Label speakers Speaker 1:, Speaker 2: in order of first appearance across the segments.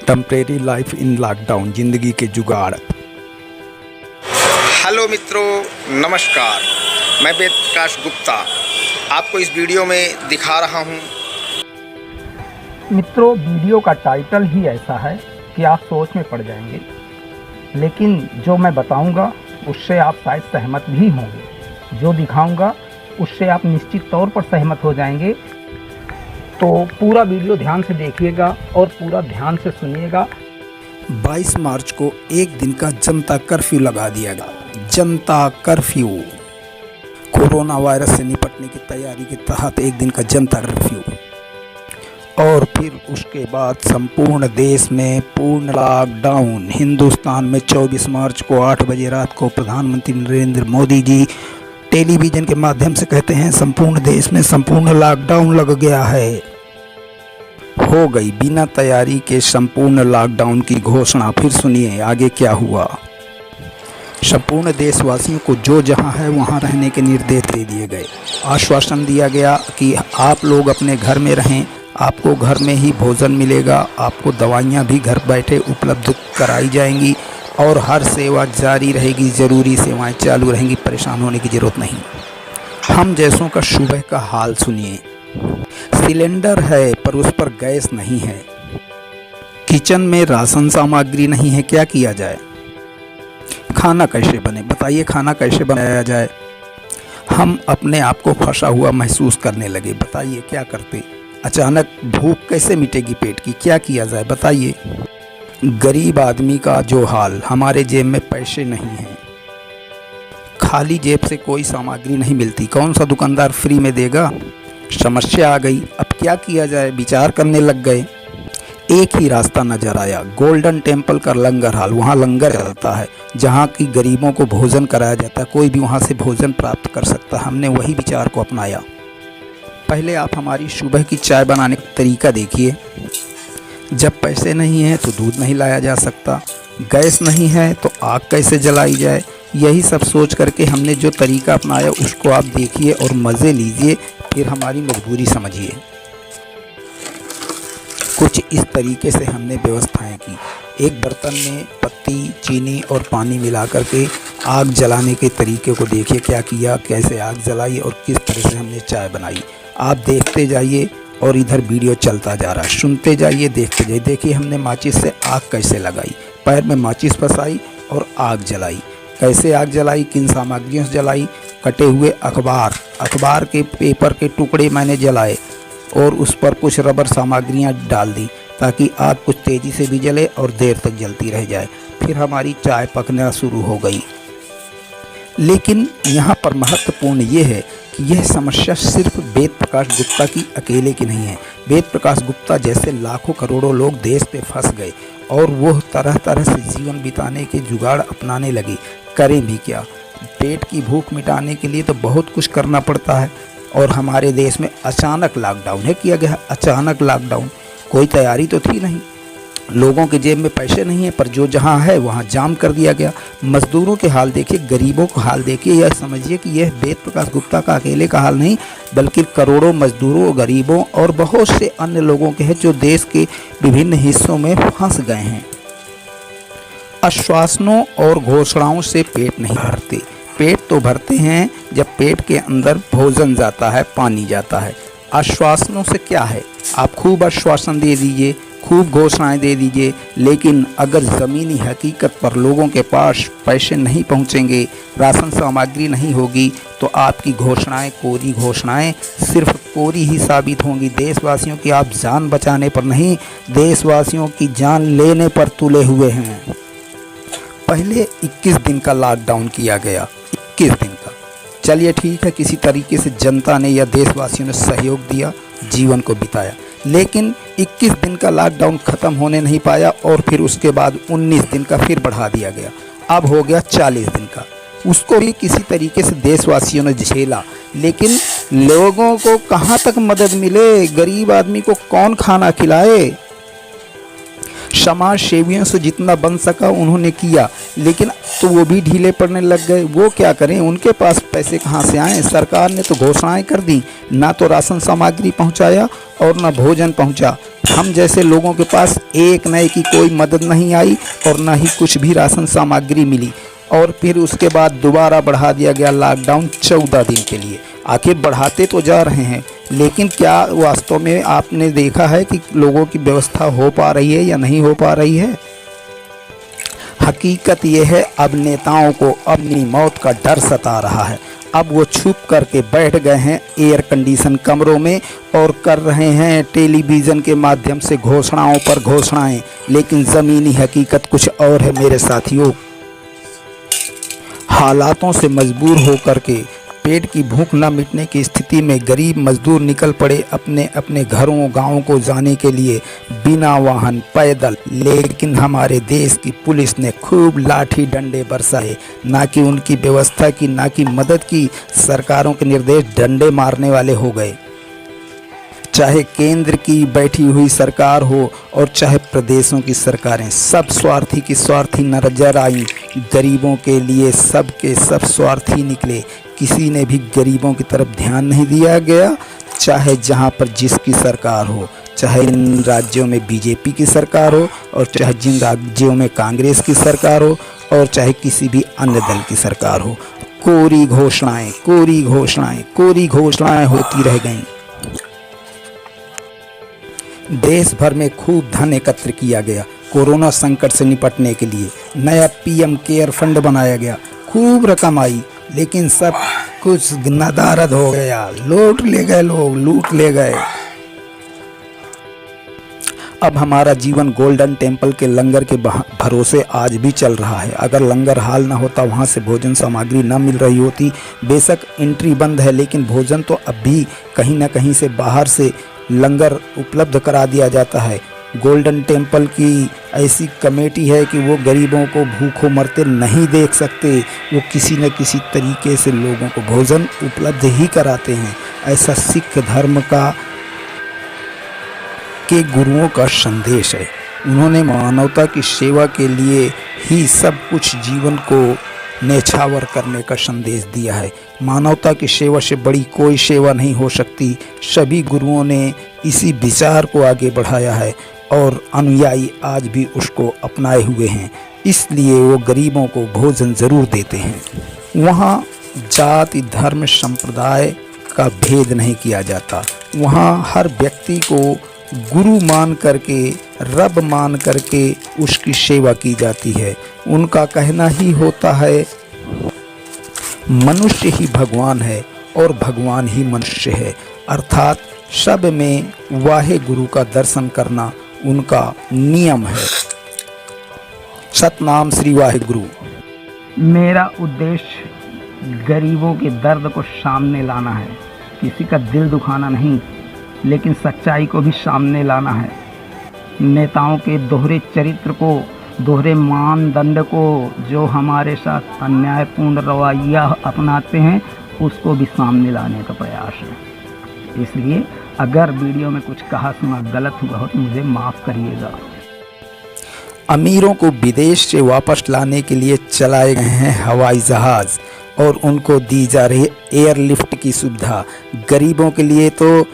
Speaker 1: Temporary life in lockdown, जिंदगी के जुगाड़।
Speaker 2: हेलो मित्रों, नमस्कार। मैं वेद प्रकाश गुप्ता आपको इस वीडियो में दिखा रहा हूं।
Speaker 3: मित्रों, वीडियो का टाइटल ही ऐसा है कि आप सोच में पड़ जाएंगे, लेकिन जो मैं बताऊंगा उससे आप शायद सहमत भी होंगे। जो दिखाऊंगा उससे आप निश्चित तौर पर सहमत हो जाएंगे। तो पूरा वीडियो ध्यान से देखिएगा और पूरा ध्यान से सुनिएगा।
Speaker 1: 22 मार्च को एक दिन का जनता कर्फ्यू लगा दिया गया। जनता कर्फ्यू कोरोना वायरस से निपटने की तैयारी के तहत एक दिन का जनता कर्फ्यू, और फिर उसके बाद संपूर्ण देश में पूर्ण लॉकडाउन। हिंदुस्तान में 24 मार्च को 8 बजे रात को प्रधानमंत्री नरेंद्र मोदी जी टेलीविज़न के माध्यम से कहते हैं संपूर्ण देश में संपूर्ण लॉकडाउन लग गया है। हो गई बिना तैयारी के संपूर्ण लॉकडाउन की घोषणा। फिर सुनिए आगे क्या हुआ। संपूर्ण देशवासियों को जो जहां है वहां रहने के निर्देश दे दिए गए। आश्वासन दिया गया कि आप लोग अपने घर में रहें, आपको घर में ही भोजन मिलेगा, आपको दवाइयां भी घर बैठे उपलब्ध कराई जाएंगी और हर सेवा जारी रहेगी। ज़रूरी सेवाएं चालू रहेंगी, परेशान होने की ज़रूरत नहीं। हम जैसों का सुबह का हाल सुनिए। सिलेंडर है पर उस पर गैस नहीं है। किचन में राशन सामग्री नहीं है, क्या किया जाए? खाना कैसे बने? बताइए, खाना कैसे बनाया जाए? हम अपने आप को फंसा हुआ महसूस करने लगे। बताइए क्या करते? अचानक भूख कैसे मिटेगी पेट की? क्या किया जाए बताइए? गरीब आदमी का जो हाल, हमारे जेब में पैसे नहीं हैं, खाली जेब से कोई सामग्री नहीं मिलती, कौन सा दुकानदार फ्री में देगा? समस्या आ गई। अब क्या किया जाए? विचार करने लग गए। एक ही रास्ता नजर आया, गोल्डन टेम्पल का लंगर हाल। वहाँ लंगर चलता है जहाँ की गरीबों को भोजन कराया जाता है, कोई भी वहाँ से भोजन प्राप्त कर सकता है। हमने वही विचार को अपनाया। पहले आप हमारी सुबह की चाय बनाने का तरीका देखिए। जब पैसे नहीं हैं तो दूध नहीं लाया जा सकता, गैस नहीं है तो आग कैसे जलाई जाए। यही सब सोच करके हमने जो तरीका अपनाया उसको आप देखिए और मज़े लीजिए, फिर हमारी मजबूरी समझिए। कुछ इस तरीके से हमने व्यवस्थाएं की। एक बर्तन में पत्ती, चीनी और पानी मिला करके आग जलाने के तरीके को देखिए। क्या किया, कैसे आग जलाई और किस तरह से हमने चाय बनाई। आप देखते जाइए और इधर वीडियो चलता जा रहा है, सुनते जाइए, देखते जाइए। देखिए हमने माचिस से आग कैसे लगाई, पैर में माचिस फंसाई और आग जलाई। कैसे आग जलाई, किन सामग्रियों से जलाई? कटे हुए अखबार के पेपर के टुकड़े मैंने जलाए और उस पर कुछ रबर सामग्रियां डाल दी ताकि आग कुछ तेज़ी से भी जले और देर तक जलती रह जाए। फिर हमारी चाय पकना शुरू हो गई। लेकिन यहाँ पर महत्वपूर्ण ये है कि यह समस्या सिर्फ वेद प्रकाश गुप्ता की अकेले की नहीं है। वेद प्रकाश गुप्ता जैसे लाखों करोड़ों लोग देश पे फंस गए और वो तरह तरह से जीवन बिताने के जुगाड़ अपनाने लगे। करें भी क्या? पेट की भूख मिटाने के लिए तो बहुत कुछ करना पड़ता है। और हमारे देश में अचानक लॉकडाउन है किया गया। अचानक लॉकडाउन, कोई तैयारी तो थी नहीं। लोगों के जेब में पैसे नहीं है पर जो जहां है वहां जाम कर दिया गया। मजदूरों के हाल देखिए, गरीबों का हाल देखिए। यह समझिए कि यह वेद प्रकाश गुप्ता का अकेले का हाल नहीं, बल्कि करोड़ों मजदूरों, गरीबों और बहुत से अन्य लोगों के हैं जो देश के विभिन्न हिस्सों में फंस गए हैं। आश्वासनों और घोषणाओं से पेट नहीं भरते। पेट तो भरते हैं जब पेट के अंदर भोजन जाता है, पानी जाता है। आश्वासनों से क्या है? आप खूब आश्वासन दे दीजिए, खूब घोषणाएं दे दीजिए, लेकिन अगर ज़मीनी हकीकत पर लोगों के पास पैसे नहीं पहुंचेंगे, राशन सामग्री नहीं होगी, तो आपकी घोषणाएं कोरी घोषणाएं सिर्फ कोरी ही साबित होंगी। देशवासियों की आप जान बचाने पर नहीं, देशवासियों की जान लेने पर तुले हुए हैं। पहले 21 दिन का लॉकडाउन किया गया, 21 दिन का। चलिए ठीक है, किसी तरीके से जनता ने या देशवासियों ने सहयोग दिया, जीवन को बिताया। लेकिन 21 दिन का लॉकडाउन ख़त्म होने नहीं पाया और फिर उसके बाद 19 दिन का फिर बढ़ा दिया गया। अब हो गया 40 दिन का। उसको भी किसी तरीके से देशवासियों ने झेला, लेकिन लोगों को कहाँ तक मदद मिले? गरीब आदमी को कौन खाना खिलाए? समाज सेवियों से जितना बन सका उन्होंने किया, लेकिन तो वो भी ढीले पड़ने लग गए। वो क्या करें? उनके पास पैसे कहाँ से आए? सरकार ने तो घोषणाएं कर दी, ना तो राशन सामग्री पहुंचाया और ना भोजन पहुंचा। हम जैसे लोगों के पास एक नए की कोई मदद नहीं आई और ना ही कुछ भी राशन सामग्री मिली। और फिर उसके बाद दोबारा बढ़ा दिया गया लॉकडाउन 14 दिन के लिए। आखिर बढ़ाते तो जा रहे हैं, लेकिन क्या वास्तव में आपने देखा है कि लोगों की व्यवस्था हो पा रही है या नहीं हो पा रही है? हकीकत यह है, अब नेताओं को अपनी मौत का डर सता रहा है। अब वो छुप करके बैठ गए हैं एयर कंडीशन कमरों में और कर रहे हैं टेलीविज़न के माध्यम से घोषणाओं पर घोषणाएं, लेकिन ज़मीनी हकीकत कुछ और है मेरे साथियों। हालातों से मजबूर होकर के पेट की भूख न मिटने की स्थिति में गरीब मजदूर निकल पड़े अपने अपने घरों गांवों को जाने के लिए, बिना वाहन पैदल। लेकिन हमारे देश की पुलिस ने खूब लाठी डंडे बरसाए, ना कि उनकी व्यवस्था की, ना कि मदद की। सरकारों के निर्देश डंडे मारने वाले हो गए। चाहे केंद्र की बैठी हुई सरकार हो और चाहे प्रदेशों की सरकारें, सब स्वार्थी की स्वार्थी नजर आई। गरीबों के लिए सब के सब स्वार्थी निकले। किसी ने भी गरीबों की तरफ ध्यान नहीं दिया गया। चाहे जहां पर जिसकी सरकार हो, चाहे इन राज्यों में बीजेपी की सरकार हो और चाहे जिन राज्यों में कांग्रेस की सरकार हो और चाहे किसी भी अन्य दल की सरकार हो, कोरी घोषणाएं, कोरी घोषणाएं, कोरी घोषणाएं होती रह गईं। देश भर में खूब धन एकत्र किया गया कोरोना संकट से निपटने के लिए। नया पीएम केयर फंड बनाया गया, खूब रकम आई, लेकिन सब कुछ नदारद हो गया। लूट ले गए लोग, लूट ले गए। अब हमारा जीवन गोल्डन टेम्पल के लंगर के भरोसे आज भी चल रहा है। अगर लंगर हाल ना होता, वहाँ से भोजन सामग्री न मिल रही होती, बेशक एंट्री बंद है, लेकिन भोजन तो अब भी कहीं ना कहीं से बाहर से लंगर उपलब्ध करा दिया जाता है। गोल्डन टेम्पल की ऐसी कमेटी है कि वो गरीबों को भूखों मरते नहीं देख सकते। वो किसी न किसी तरीके से लोगों को भोजन उपलब्ध ही कराते हैं। ऐसा सिख धर्म के गुरुओं का संदेश है। उन्होंने मानवता की सेवा के लिए ही सब कुछ जीवन को नेछावर करने का संदेश दिया है। मानवता की सेवा से बड़ी कोई सेवा नहीं हो सकती। सभी गुरुओं ने इसी विचार को आगे बढ़ाया है और अनुयायी आज भी उसको अपनाए हुए हैं। इसलिए वो गरीबों को भोजन ज़रूर देते हैं। वहाँ जाति धर्म संप्रदाय का भेद नहीं किया जाता। वहाँ हर व्यक्ति को गुरु मान करके, रब मान करके उसकी सेवा की जाती है। उनका कहना ही होता है, मनुष्य ही भगवान है और भगवान ही मनुष्य है। अर्थात सब में वाहे गुरु का दर्शन करना उनका नियम है। सतनाम श्री वाहे गुरु।
Speaker 3: मेरा उद्देश्य गरीबों के दर्द को सामने लाना है, किसी का दिल दुखाना नहीं, लेकिन सच्चाई को भी सामने लाना है। नेताओं के दोहरे चरित्र को, दोहरे मानदंड को, जो हमारे साथ अन्यायपूर्ण रवैया अपनाते हैं, उसको भी सामने लाने का प्रयास है। इसलिए अगर वीडियो में कुछ कहा सुना गलत हुआ हो तो मुझे माफ़ करिएगा।
Speaker 1: अमीरों को विदेश से वापस लाने के लिए चलाए गए हैं हवाई जहाज़ और उनको दी जा रही है एयरलिफ्ट की सुविधा। गरीबों के लिए तो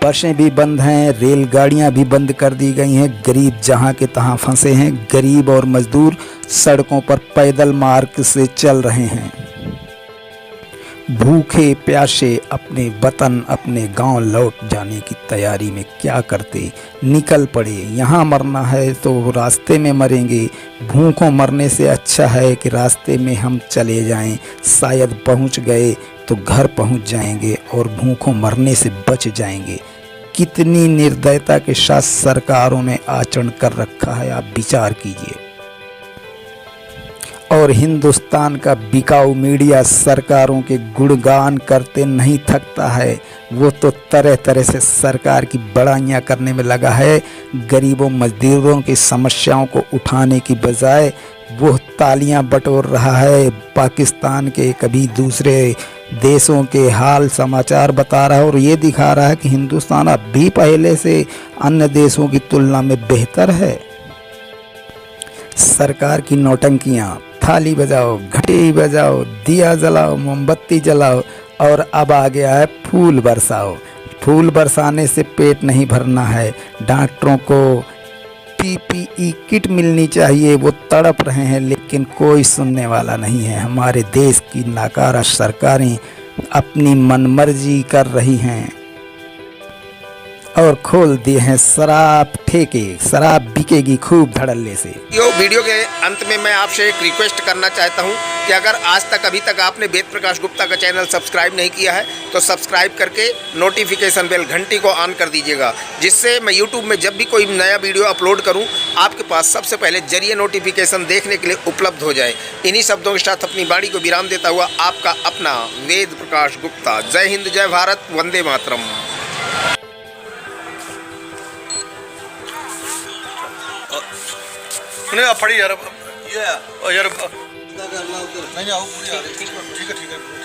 Speaker 1: बसें भी बंद हैं, रेलगाड़ियां भी बंद कर दी गई हैं। गरीब जहां के तहां फंसे हैं। गरीब और मजदूर सड़कों पर पैदल मार्ग से चल रहे हैं। भूखे प्यासे अपने वतन, अपने गांव लौट जाने की तैयारी में क्या करते, निकल पड़े। यहाँ मरना है तो रास्ते में मरेंगे। भूखों मरने से अच्छा है कि रास्ते में हम चले जाएं। शायद पहुँच गए तो घर पहुँच जाएंगे और भूखों मरने से बच जाएंगे। कितनी निर्दयता के साथ सरकारों ने आचरण कर रखा है, आप विचार कीजिए। और हिंदुस्तान का बिकाऊ मीडिया सरकारों के गुणगान करते नहीं थकता है। वो तो तरह तरह से सरकार की बड़ाइयाँ करने में लगा है। गरीबों मजदूरों की समस्याओं को उठाने की बजाय वो तालियां बटोर रहा है। पाकिस्तान के, कभी दूसरे देशों के हाल समाचार बता रहा है और ये दिखा रहा है कि हिंदुस्तान अब भी पहले से अन्य देशों की तुलना में बेहतर है। सरकार की नौटंकियाँ थाली बजाओ, घंटी बजाओ, दिया जलाओ, मोमबत्ती जलाओ और अब आ गया है फूल बरसाओ। फूल बरसाने से पेट नहीं भरना है। डॉक्टरों को पीपीई किट मिलनी चाहिए, वो तड़प रहे हैं लेकिन कोई सुनने वाला नहीं है। हमारे देश की नाकारा सरकारें अपनी मनमर्जी कर रही हैं और खोल दिए हैं शराब ठेके। शराब बिकेगी खूब धड़ल्ले से।
Speaker 2: वीडियो के अंत में मैं आपसे एक रिक्वेस्ट करना चाहता हूं कि अगर आज तक अभी तक आपने वेद प्रकाश गुप्ता का चैनल सब्सक्राइब नहीं किया है तो सब्सक्राइब करके नोटिफिकेशन बेल घंटी को ऑन कर दीजिएगा, जिससे मैं यूट्यूब में जब भी कोई नया वीडियो अपलोड करूं आपके पास सबसे पहले जरिए नोटिफिकेशन देखने के लिए उपलब्ध हो जाए। इन्हीं शब्दों के साथ अपनी वाणी को विराम देता हुआ आपका अपना वेद प्रकाश गुप्ता। जय हिंद, जय भारत, वंदे मातरम।
Speaker 4: नहीं फड़ी यार, ये यार नहीं आओ पूरी आ रही। ठीक है